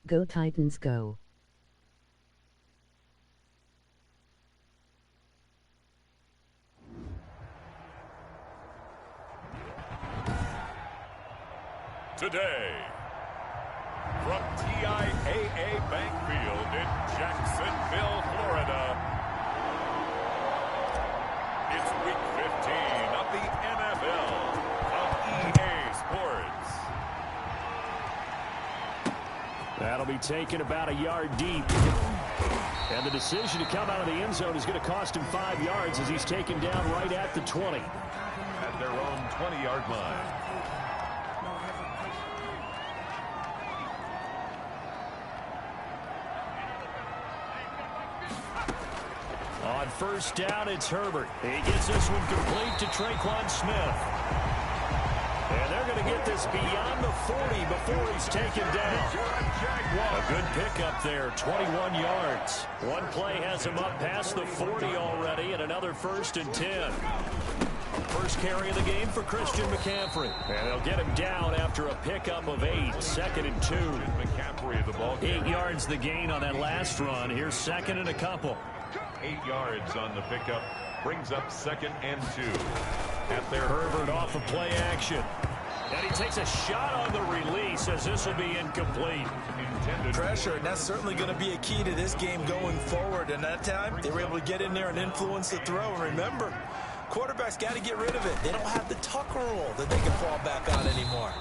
Go Titans go. Today, from TIAA Bank Field in Jacksonville, Florida, it's Week 15 of the NFL from EA Sports. That'll be taken about a yard deep. And the decision to come out of the end zone is going to cost him 5 yards as he's taken down right at the 20. At their own 20-yard line. On first down, it's Herbert. He gets this one complete to Traquan Smith. And they're going to get this beyond the 40 before he's taken down. A good pickup there, 21 yards. One play has him up past the 40 already, and another 1st and 10. First carry of the game for Christian McCaffrey. And they'll get him down after a pickup of 8, 2nd and 2. McCaffrey, the ball 8 yards the gain on that last run. Here's 2nd and a couple. 8 yards on the pickup. Brings up 2nd and 2. At their Herbert off of play action. And he takes a shot on the release as this will be incomplete. Intended pressure, and that's certainly going to be a key to this game going forward. And that time, they were able to get in there and influence the throw. And remember, quarterbacks got to get rid of it. They don't have the Tucker rule that they can fall back on anymore.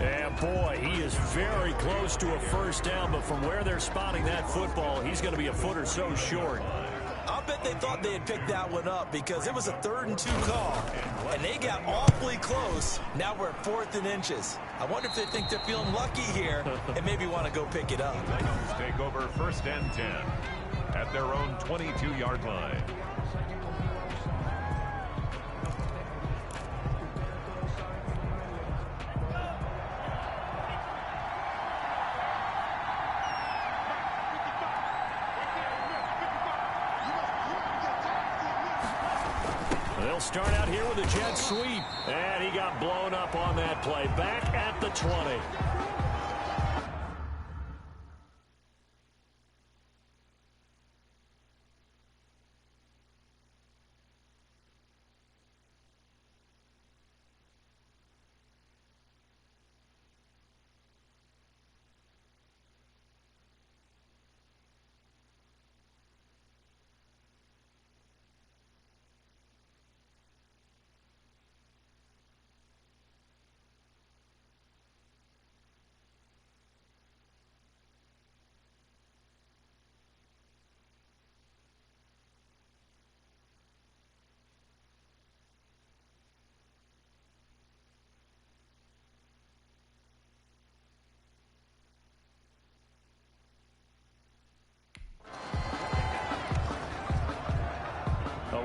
And boy, he is very close to a first down, but from where they're spotting that football, he's going to be a foot or so short. I'll bet they thought they had picked that one up because it was a 3rd and 2 call, and they got awfully close. Now we're at 4th and inches. I wonder if they think they're feeling lucky here and maybe want to go pick it up. Titans take over 1st and 10 at their own 22-yard line. They'll start out here with a jet sweep. And he got blown up on that play. Back at the 20.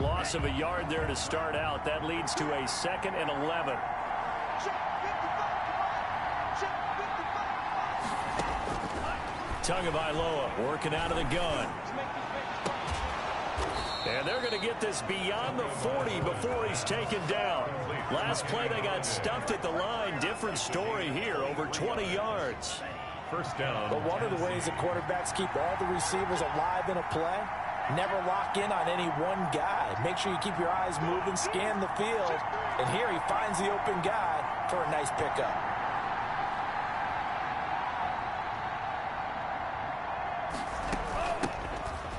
Loss of a yard there to start out. That leads to a 2nd and 11. Tagovailoa working out of the gun. And they're going to get this beyond the 40 before he's taken down. Last play they got stuffed at the line. Different story here, over 20 yards. First down. But one of the ways that quarterbacks keep all the receivers alive in a play, never lock in on any one guy. Make sure you keep your eyes moving, scan the field. And here he finds the open guy for a nice pickup.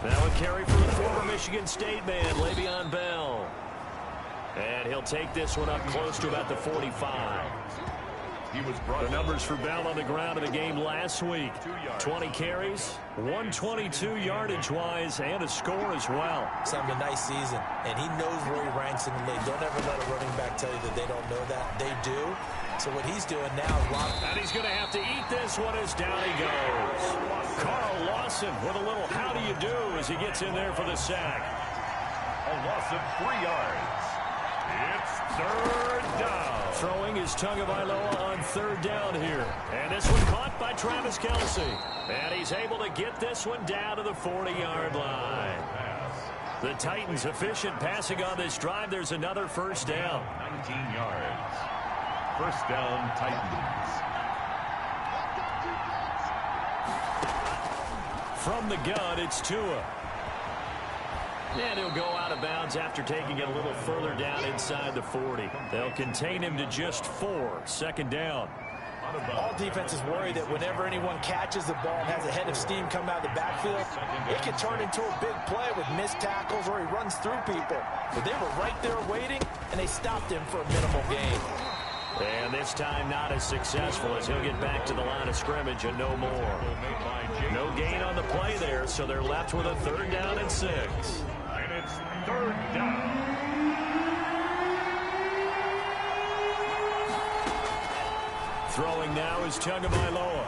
Now a carry for the former Michigan State man, Le'Veon Bell. And he'll take this one up close to about the 45. He was brought the numbers for Bell on the ground in the game last week. 20 carries, 122 yardage-wise, and a score as well. He's having a nice season, and he knows where he ranks in the league. Don't ever let a running back tell you that they don't know that. They do. So what he's doing now is and he's going to have to eat this one as down he goes. Carl Lawson with a little how do you do as he gets in there for the sack. A loss of 3 yards. It's 3rd down. Throwing is Tagovailoa on 3rd down here. And this one caught by Travis Kelce. And he's able to get this one down to the 40-yard line. The Titans efficient passing on this drive. There's another first down. 19 yards. First down, Titans. From the gun, it's Tua. And he'll go out of bounds after taking it a little further down inside the 40. They'll contain him to just 4. Second down. All defenses worry that whenever anyone catches the ball and has a head of steam come out of the backfield, it can turn into a big play with missed tackles or he runs through people. But they were right there waiting, and they stopped him for a minimal gain. And this time not as successful as he'll get back to the line of scrimmage and no more. No gain on the play there, so they're left with a 3rd down and 6. And it's 3rd down. Throwing now is Tagovailoa.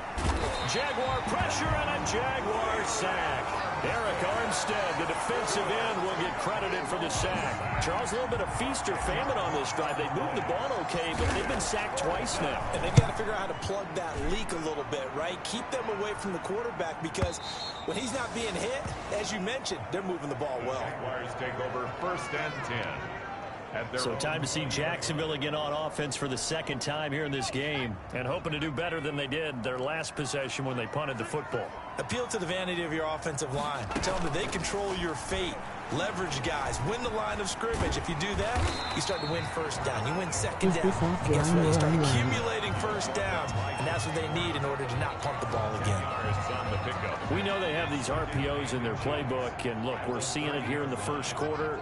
Jaguar pressure and a Jaguar sack. Eric Armstead, the defensive end, will get credited for the sack. Charles, a little bit of feast or famine on this drive. They moved the ball okay, but they've been sacked twice now. And they've got to figure out how to plug that leak a little bit, right? Keep them away from the quarterback because when he's not being hit, as you mentioned, they're moving the ball well. Jaguars take over 1st and 10. So time to see Jacksonville again on offense for the 2nd time here in this game, and hoping to do better than they did their last possession when they punted the football. Appeal to the vanity of your offensive line. Tell them that they control your fate. Leverage guys. Win the line of scrimmage. If you do that, you start to win 1st down. You win 2nd down. And guess what? You start accumulating 1st downs, and that's what they need in order to not punt the ball again. We know they have these RPOs in their playbook, and look, we're seeing it here in the 1st quarter.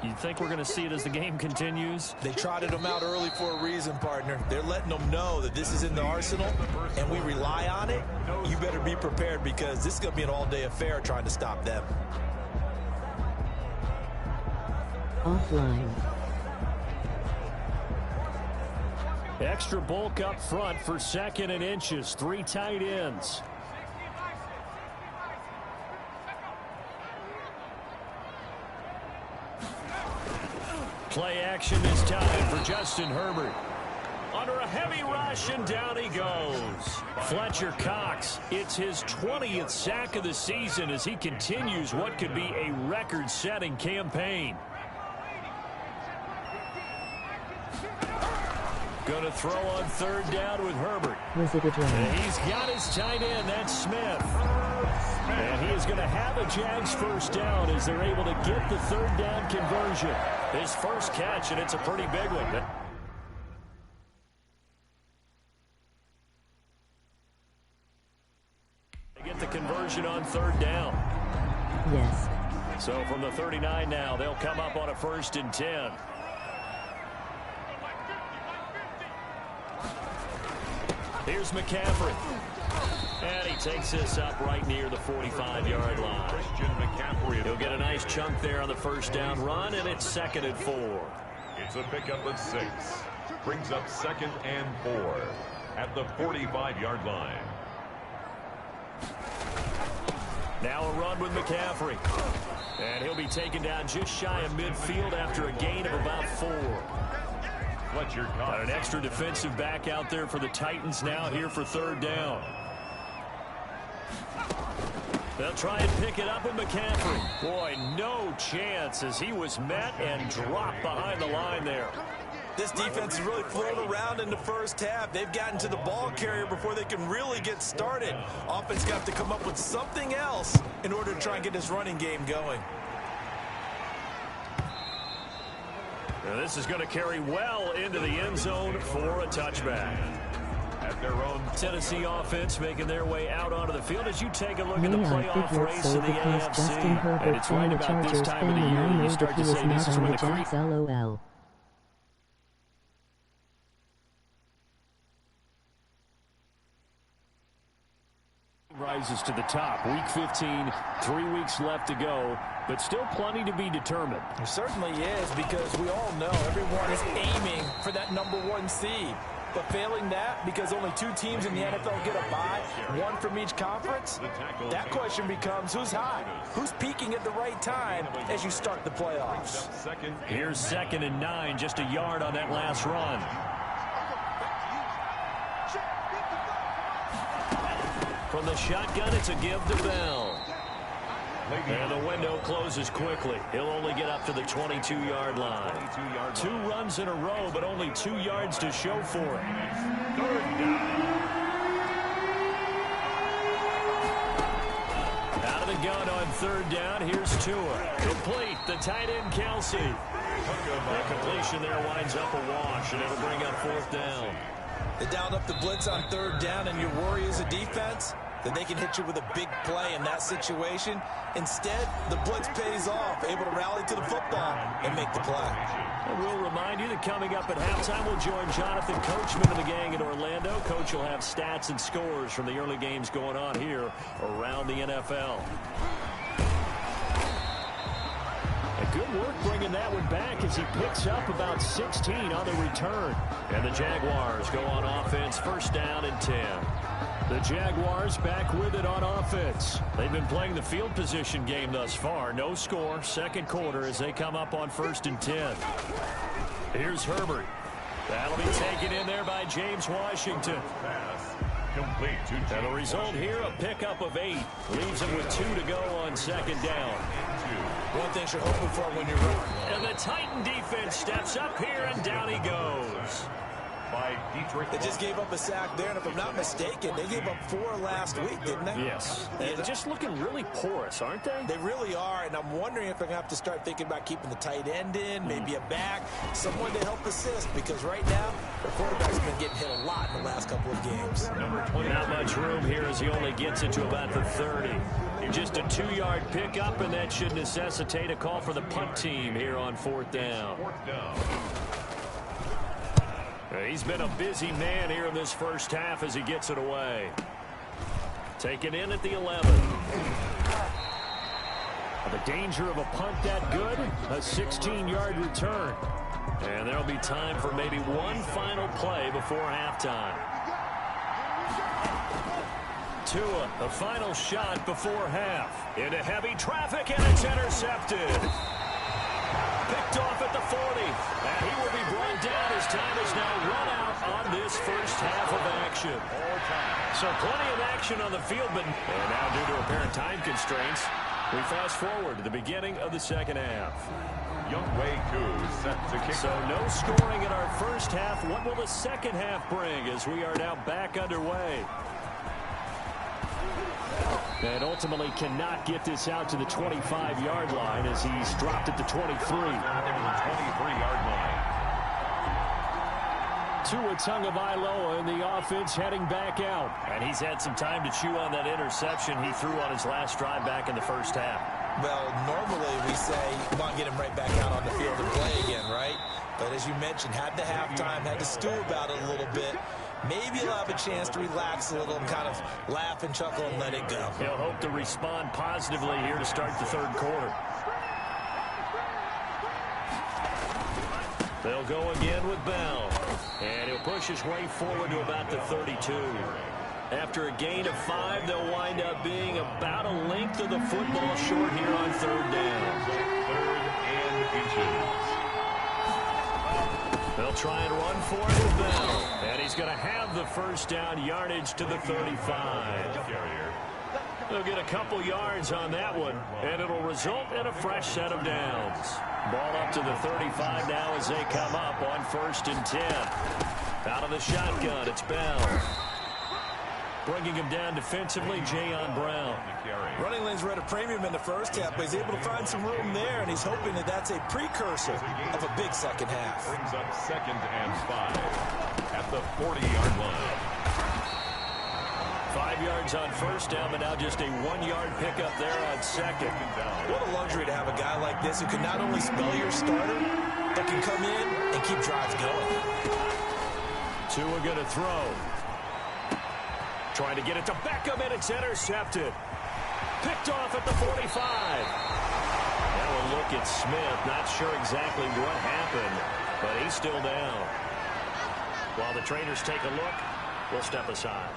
You think we're going to see it as the game continues? They trotted them out early for a reason, partner. They're letting them know that this is in the arsenal, and we rely on it. You better be prepared because this is going to be an all-day affair trying to stop them. Offline. Extra bulk up front for 2nd and inches. 3 tight ends. Play action this time for Justin Herbert. Under a heavy rush, and down he goes. Fletcher Cox, it's his 20th sack of the season as he continues what could be a record-setting campaign. Going to throw on 3rd down with Herbert. And he's got his tight end, that's Smith. And he is going to have a Jags 1st down as they're able to get the 3rd down conversion. His first catch, and it's a pretty big one. They get the conversion on 3rd down. Yes. So from the 39 now, they'll come up on a 1st and 10. Here's McCaffrey. And he takes this up right near the 45-yard line. He'll get a nice chunk there on the 1st down run, and it's 2nd and 4. It's a pickup of 6. Brings up 2nd and 4 at the 45-yard line. Now a run with McCaffrey. And he'll be taken down just shy of midfield after a gain of about 4. Fletcher Cox. An extra defensive back out there for the Titans now here for 3rd down. They'll try and pick it up with McCaffrey. Boy, no chance as he was met and dropped behind the line there. This defense is really flown around in the 1st half. They've gotten to the ball carrier before they can really get started. Offense got to come up with something else in order to try and get this running game going. Now this is going to carry well into the end zone for a touchback. At their own Tennessee offense making their way out onto the field as you take a look at the May I playoff figure race so in the because AFC. Justin Herbert And it's right and the about this Chargers time fan of the and year I that know you that start he to is say this not is on when the the Jags, LOL. rises to the top. Week 15, 3 weeks left to go, but still plenty to be determined. It certainly is because we all know everyone is aiming for that #1 seed. But failing that, because only 2 teams in the NFL get a bye, 1 from each conference, that question becomes who's hot? Who's peaking at the right time as you start the playoffs? Here's 2nd and 9, just a yard on that last run. From the shotgun, it's a give to Bell. And the window closes quickly. He'll only get up to the 22-yard line. 2 runs in a row, but only 2 yards to show for it. 3rd down. Out gun on third down. Here's Tua. Complete. The tight end, Kelsey. The completion there winds up a wash, and it'll bring up fourth down. They dialed up the blitz on third down, and your worry as a defense that they can hit you with a big play in that situation. Instead, the blitz pays off, able to rally to the football and make the play. And we'll remind you that coming up at halftime, we'll join Jonathan Coachman and the gang in Orlando. Coach will have stats and scores from the early games going on here around the NFL. And good work bringing that one back as he picks up about 16 on the return. And the Jaguars go on offense, first down and 10. The Jaguars back with it on offense. They've been playing the field position game thus far. No score, second quarter as they come up on first and 10. Here's Herbert. That'll be taken in there by James Washington. Complete to James. And the result here, a pickup of 8. Leaves him with 2 to go on second down. One thing you're hoping for when you're running. And the Titan defense steps up here, and down he goes. They just gave up a sack there, and if I'm not mistaken, they gave up 4 last week, didn't they? Yes. And just looking really porous, aren't they? They really are, and I'm wondering if they're going to have to start thinking about keeping the tight end in, maybe a back, someone to help assist, because right now, the quarterback's been getting hit a lot in the last couple of games. Number 20. Not much room here as he only gets it to about the 30. Just a 2-yard pickup, and that should necessitate a call for the punt team here on fourth down. He's been a busy man here in this first half as he gets it away. Taken in at the 11. The danger of a punt that good, a 16-yard return. And there'll be time for maybe one final play before halftime. Tua, the final shot before half. Into heavy traffic, and it's intercepted. Picked off at the 40. And he will be brought down. His time is now run out on this first half of action. So plenty of action on the field, but and now due to apparent time constraints, we fast forward to the beginning of the second half. Youngway Koo set to kick. So no scoring in our first half. What will the second half bring as we are now back underway? And ultimately cannot get this out to the 25-yard line as he's dropped at the 23. 23-yard line. Tua Tagovailoa in the offense heading back out. And he's had some time to chew on that interception he threw on his last drive back in the first half. Well, normally we say, come on, get him right back out on the field and play again, right? But as you mentioned, had the halftime, had to stew about it a little bit. Maybe he'll have a chance to relax a little and kind of laugh and chuckle and let it go. He'll hope to respond positively here to start the third quarter. They'll go again with Bell. And he'll push his way forward to about the 32. After a gain of 5, they'll wind up being about a length of the football short here on third down. Third and inches. They'll try and run for it with Bell. And he's going to have the first down yardage to the 35. They'll get a couple yards on that one, and it'll result in a fresh set of downs. Ball up to the 35 now as they come up on first and 10. Out of the shotgun, it's Bell. Bringing him down defensively, Jayon Brown. Running lanes were at a premium in the first half, but he's able to find some room there, and he's hoping that that's a precursor of a big second half. Brings up second and 5 at the 40-yard line. 5 yards on first down, but now just a 1-yard pickup there on second. What a luxury to have a guy like this who can not only spell your starter, but can come in and keep drives going. Tua going to throw. Trying to get it to Beckham, and it's intercepted. Picked off at the 45. Now a look at Smith. Not sure exactly what happened, but he's still down. While the trainers take a look, we'll step aside.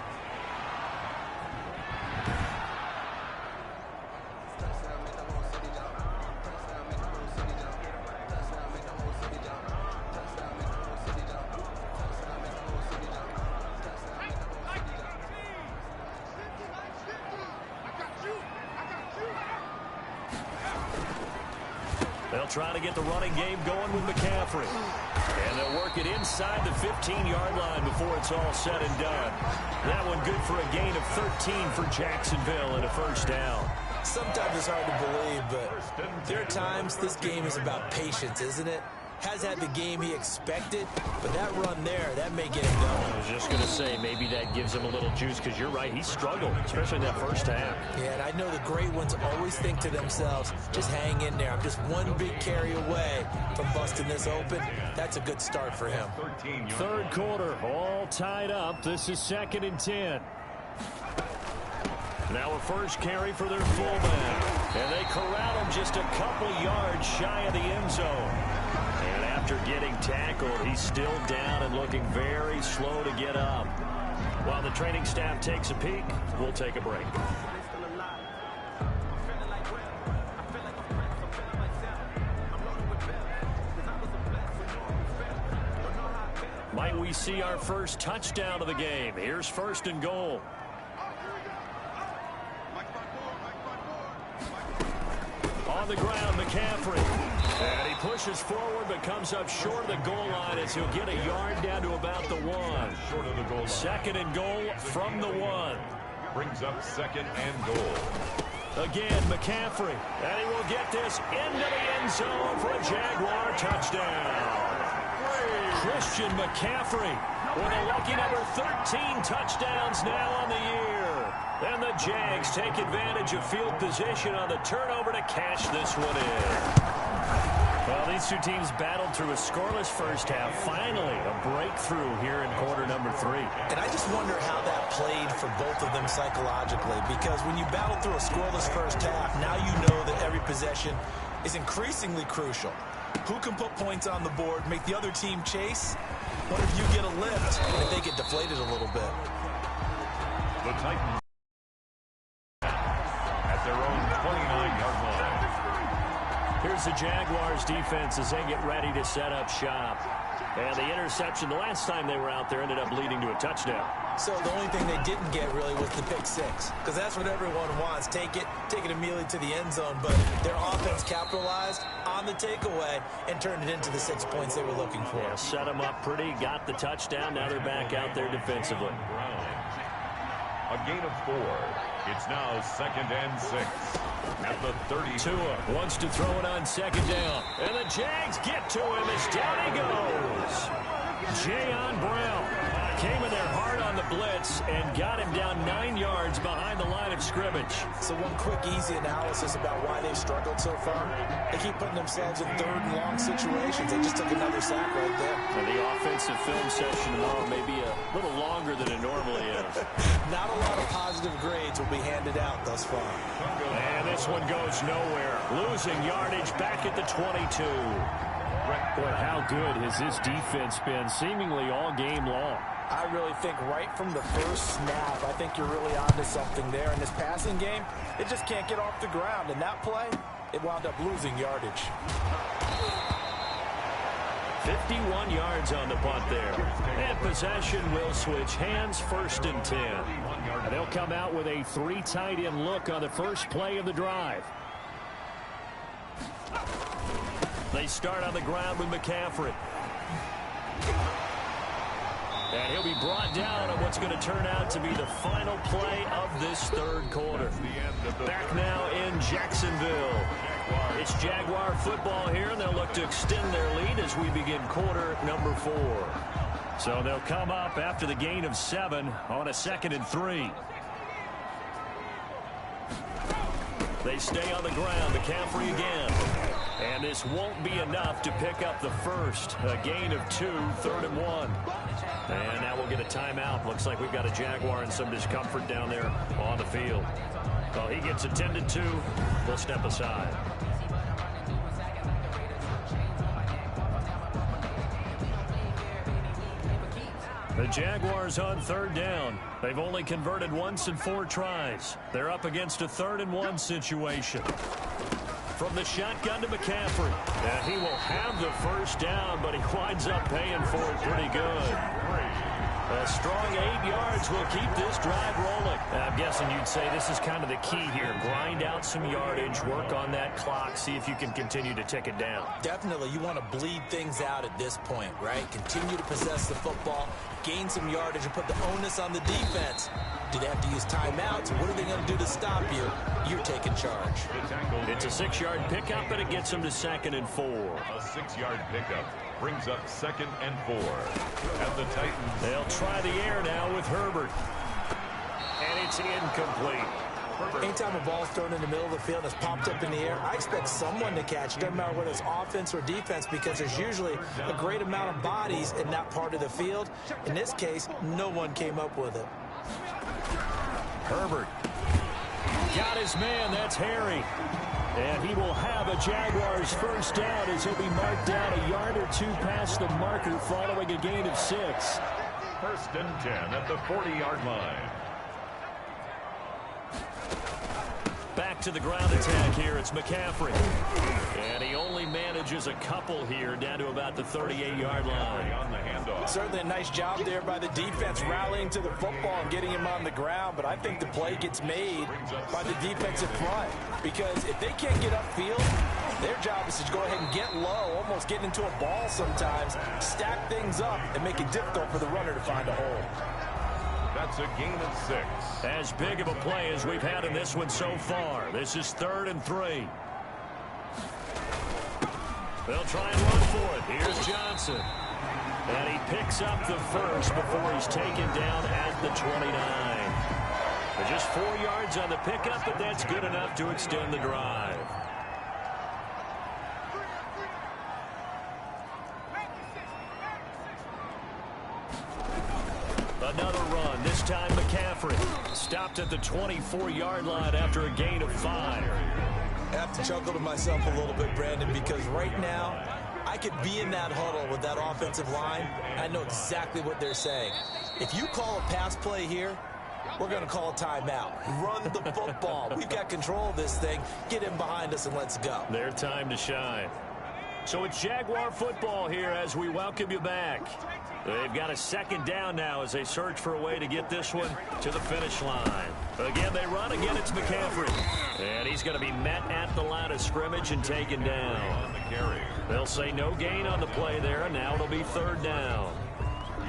They'll try to get the running game going with McCaffrey. And they'll work it inside the 15-yard line before it's all said and done. That one good for a gain of 13 for Jacksonville and a first down. Sometimes it's hard to believe, but there are times this game is about patience, isn't it? Has had the game he expected, but that run there, that may get him going. I was just going to say, maybe that gives him a little juice, because you're right, he struggled, especially in that first half. Yeah, and I know the great ones always think to themselves, just hang in there. I'm just one big carry away from busting this open. That's a good start for him. Third quarter, all tied up. This is 2nd and 10. Now a first carry for their fullback. And they corral him just a couple yards shy of the end zone. And after getting tackled, he's still down and looking very slow to get up. While the training staff takes a peek, we'll take a break. Might we see our first touchdown of the game? Here's 1st and goal. On the ground, McCaffrey. And he pushes forward but comes up short of the goal line as he'll get a yard down to about the 1. Short of the goal line. 2nd and goal from the 1. Brings up 2nd and goal. Again, McCaffrey. And he will get this into the end zone for a Jaguar touchdown. Christian McCaffrey with a lucky number 13 touchdowns now on the year. And the Jags take advantage of field position on the turnover to cash this one in. Well, these two teams battled through a scoreless first half. Finally, a breakthrough here in quarter number 3. And I just wonder how that played for both of them psychologically, because when you battle through a scoreless first half, now you know that every possession is increasingly crucial. Who can put points on the board, make the other team chase? What if you get a lift and if they get deflated a little bit? The Titans at their own 29-yard line. Here's the Jaguars defense as they get ready to set up shop. And the interception the last time they were out there ended up leading to a touchdown. So the only thing they didn't get really was the pick 6, because that's what everyone wants. Take it immediately to the end zone, but their offense capitalized on the takeaway and turned it into the 6 points they were looking for. Yeah, set them up pretty, got the touchdown. Now they're back out there defensively. A gain of 4. It's now 2nd and 6 at the 32. Tua wants to throw it on 2nd down. And the Jags get to him as down he goes. Jayon Brown came in there hard on the blitz and got him down 9 yards behind the line of scrimmage. So one quick, easy analysis about why they've struggled so far. They keep putting themselves in 3rd and long situations. They just took another sack right there. And the offensive film session tomorrow may be a little longer than it normally is. Not a lot of positive grades will be handed out thus far. And this one goes nowhere. Losing yardage back at the 22. Boy, how good has this defense been seemingly all game long? I really think right from the first snap, I think you're really onto something there. In this passing game, it just can't get off the ground. And that play, it wound up losing yardage. 51 yards on the punt there. And possession will switch hands, 1st and 10. And they'll come out with a 3 tight end look on the first play of the drive. They start on the ground with McCaffrey. And he'll be brought down on what's going to turn out to be the final play of this 3rd quarter. Back now in Jacksonville. It's Jaguar football here, and they'll look to extend their lead as we begin quarter number 4. So they'll come up after the gain of 7 on a 2nd and 3. They stay on the ground. McCaffrey again. And this won't be enough to pick up the first. A gain of 2, 3rd and 1. And now we'll get a timeout. Looks like we've got a Jaguar in some discomfort down there on the field. Well, he gets attended to. We'll step aside. The Jaguars on 3rd down. They've only converted once in 4 tries. They're up against a 3rd and 1 situation. From the shotgun to McCaffrey. And he will have the first down, but he winds up paying for it pretty good. A strong 8 yards will keep this drive rolling. I'm guessing you'd say this is kind of the key here. Grind out some yardage, work on that clock, see if you can continue to tick it down. Definitely, you want to bleed things out at this point, right? Continue to possess the football, gain some yardage, and put the onus on the defense. Do they have to use timeouts? What are they going to do to stop you? You're taking charge. It's a 6-yard pickup, and it gets them to 2nd and 4. A 6-yard pickup brings up 2nd and 4. At the Titans. They'll try the air now with Herbert. And it's incomplete. Anytime a ball's thrown in the middle of the field and it's popped up in the air, I expect someone to catch it, doesn't matter whether it's offense or defense, because there's usually a great amount of bodies in that part of the field. In this case, no one came up with it. Herbert got his man. That's Harry. And he will have a Jaguars first down as he'll be marked down a yard or two past the marker following a gain of 6. 1st and 10 at the 40-yard line. Back to the ground attack here. It's McCaffrey. And he only manages a couple here down to about the 38-yard line. On the handoff. Certainly a nice job there by the defense rallying to the football and getting him on the ground, but I think the play gets made by the defensive front, because if they can't get upfield, their job is to go ahead and get low, almost get into a ball sometimes, stack things up, and make it difficult for the runner to find a hole. That's a gain of 6. As big of a play as we've had in this one so far. This is 3rd and 3. They'll try and run for it. Here's Johnson. And he picks up the first before he's taken down at the 29. Just 4 yards on the pickup, but that's good enough to extend the drive. Another run, this time McCaffrey. Stopped at the 24-yard line after a gain of 5. I have to chuckle to myself a little bit, Brandon, because right now I could be in that huddle with that offensive line. I know exactly what they're saying. If you call a pass play here, we're going to call a timeout. Run the football. We've got control of this thing. Get in behind us and let's go. Their time to shine. So it's Jaguar football here as we welcome you back. They've got a 2nd down now as they search for a way to get this one to the finish line. Again, they run. Again, it's McCaffrey. And he's going to be met at the line of scrimmage and taken down. They'll say no gain on the play there, and now it'll be 3rd down.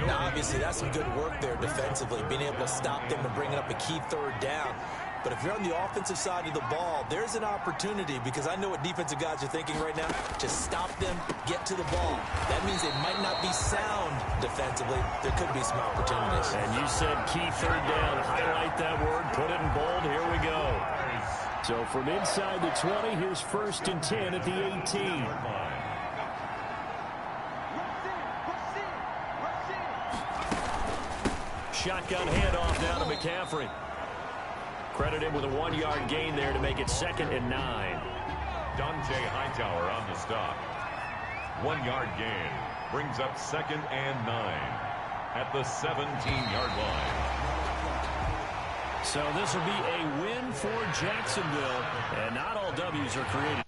Now, obviously, that's some good work there defensively, being able to stop them and bringing up a key 3rd down. But if you're on the offensive side of the ball, there's an opportunity, because I know what defensive guys are thinking right now. Just stop them, get to the ball. That means they might not be sound defensively. There could be some opportunities. And you said key 3rd down. Highlight that word. Put it in bold. Here we go. So from inside the 20, here's 1st and 10 at the 18. Shotgun handoff down to McCaffrey. Credit him with a 1-yard gain there to make it 2nd and 9. Dante Hightower on the stop. 1-yard gain brings up 2nd and 9 at the 17-yard line. So this will be a win for Jacksonville, and not all W's are created.